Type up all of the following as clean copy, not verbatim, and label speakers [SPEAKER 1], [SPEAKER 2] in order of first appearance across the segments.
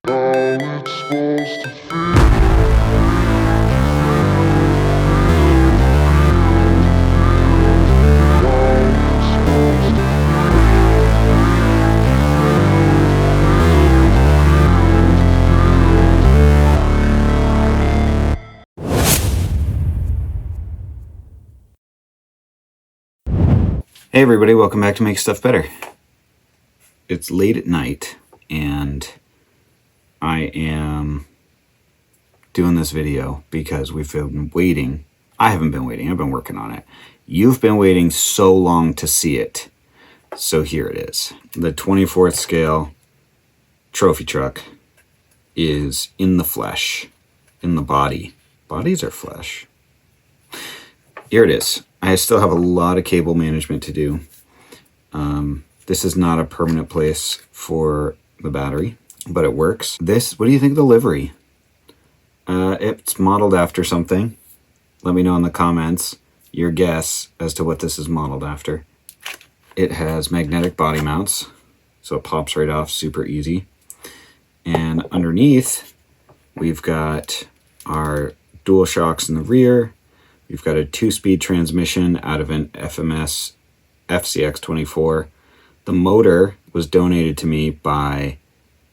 [SPEAKER 1] How it's supposed to feel.
[SPEAKER 2] Hey everybody, welcome back to Make Stuff Better. It's late at night and I am doing this video because we've been waiting. I haven't been waiting, I've been working on it. You've been waiting so long to see it. So here it is. The 24th scale trophy truck is in the flesh, in the body. Bodies are flesh. Here it is. I still have a lot of cable management to do. This is not a permanent place for the battery, but it works. What do you think of the livery? It's modeled after something. Let me know in the comments your guess as to what this is modeled after. It has magnetic body mounts, so it pops right off super easy. And underneath, we've got our dual shocks in the rear. We've got a 2-speed transmission out of an FMS FCX24. The motor was donated to me by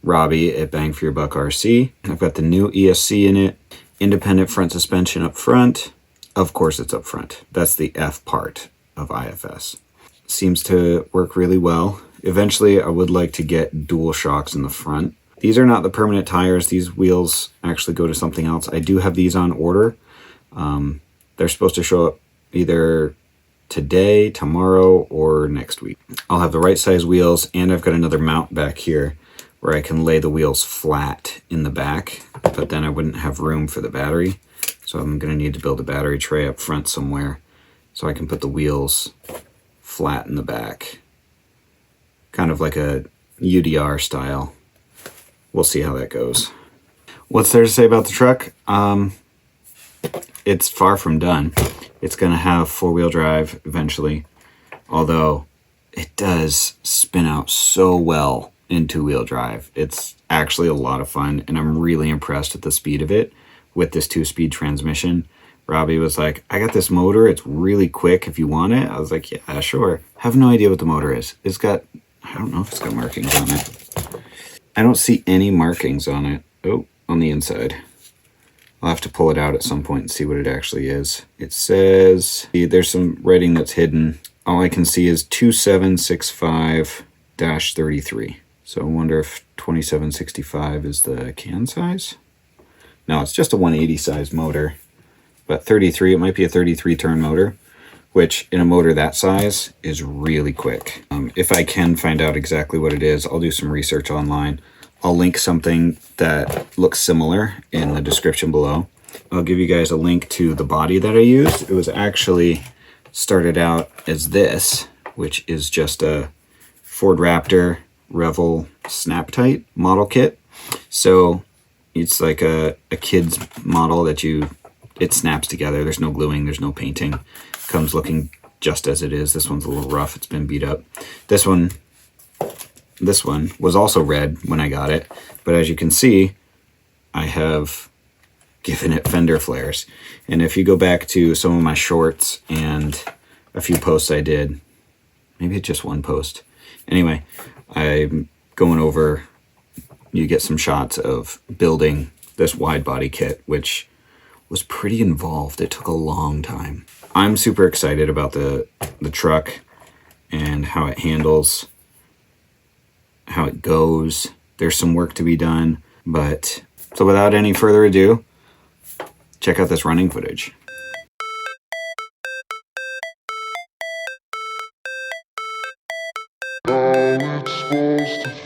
[SPEAKER 2] Robbie at Bang for Your Buck RC. I've got the new ESC in it, independent front suspension up front. Of course it's up front. That's the F part of IFS. Seems to work really well. Eventually I would like to get dual shocks in the front. These are not the permanent tires. These wheels actually go to something else. I do have these on order. They're supposed to show up either today, tomorrow, or next week. I'll have the right size wheels, and I've got another mount back here where I can lay the wheels flat in the back, but then I wouldn't have room for the battery. So I'm gonna need to build a battery tray up front somewhere so I can put the wheels flat in the back. Kind of like a UDR style. We'll see how that goes. What's there to say about the truck? It's far from done. It's going to have 4-wheel drive eventually, although it does spin out so well in 2-wheel drive. It's actually a lot of fun, and I'm really impressed with the speed of it with this 2-speed transmission. Robbie was like, I got this motor. It's really quick if you want it. I was like, yeah, sure. I have no idea what the motor is. It's got, I don't know if it's got markings on it. I don't see any markings on it. Oh, on the inside. I'll have to pull it out at some point and see what it actually is. It says, there's some writing that's hidden. All I can see is 2765-33. So I wonder if 2765 is the can size? No, it's just a 180 size motor. But 33, it might be a 33 turn motor, which in a motor that size is really quick. If I can find out exactly what it is, I'll do some research online. I'll link something that looks similar in the description below. I'll give you guys a link to the body that I used. It was actually started out as this, which is just a Ford Raptor Revel Snap-Tight model kit. So it's like a kid's model that it snaps together. There's no gluing, there's no painting. Comes looking just as it is. This one's a little rough, it's been beat up. This one was also red when I got it, but as you can see, I have given it fender flares. And if you go back to some of my shorts and a few posts I did, maybe just one post. Anyway, I'm going over, you get some shots of building this wide body kit, which was pretty involved. It took a long time. I'm super excited about the truck and how it handles, how it goes. There's some work to be done, but so without any further ado, check out this running footage.
[SPEAKER 1] How it's supposed to feel.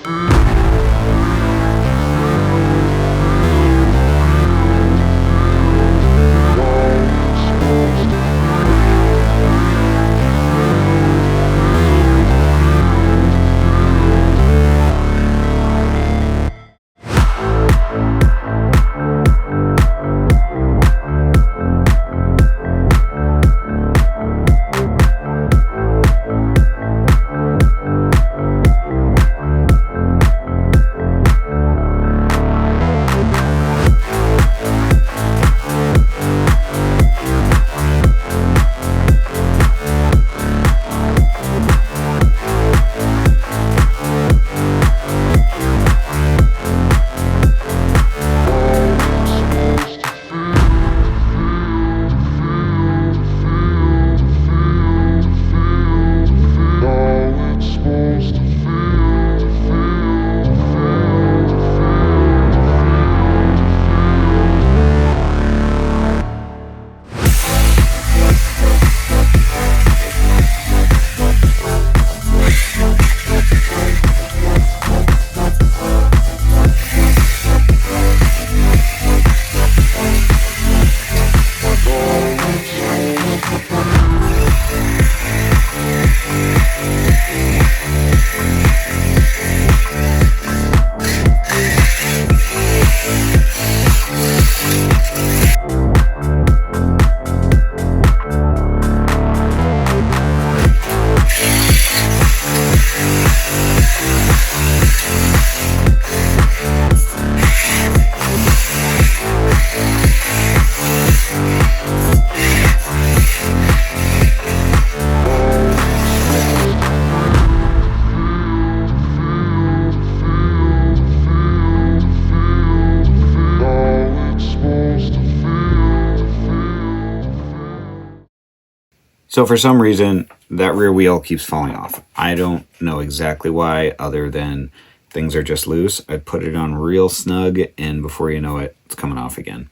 [SPEAKER 2] So for some reason, that rear wheel keeps falling off. I don't know exactly why, other than things are just loose. I put it on real snug, and before you know it, it's coming off again.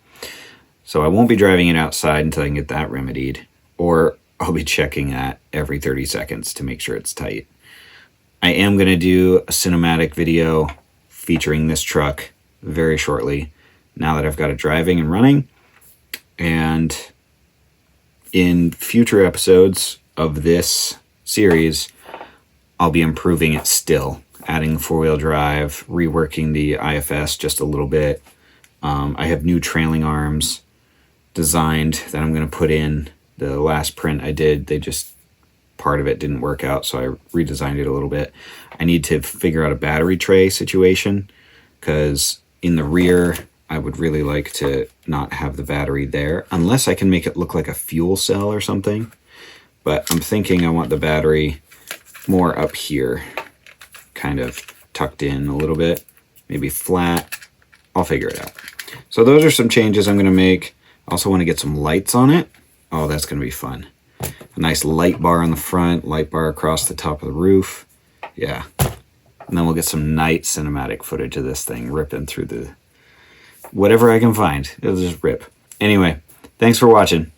[SPEAKER 2] So I won't be driving it outside until I can get that remedied, or I'll be checking that every 30 seconds to make sure it's tight. I am going to do a cinematic video featuring this truck very shortly, now that I've got it driving and running. And in future episodes of this series, I'll be improving it still, adding four-wheel drive, reworking the IFS just a little bit. I have new trailing arms designed that I'm going to put in. The last print I did, part of it didn't work out, so I redesigned it a little bit. I need to figure out a battery tray situation, because in the rear, I would really like to not have the battery there, unless I can make it look like a fuel cell or something. But I'm thinking I want the battery more up here, kind of tucked in a little bit, maybe flat. I'll figure it out. So those are some changes I'm going to make. I also want to get some lights on it. Oh, that's going to be fun. A nice light bar on the front, light bar across the top of the roof. Yeah. And then we'll get some night cinematic footage of this thing ripping through the... whatever I can find. It'll just rip. Anyway, thanks for watching.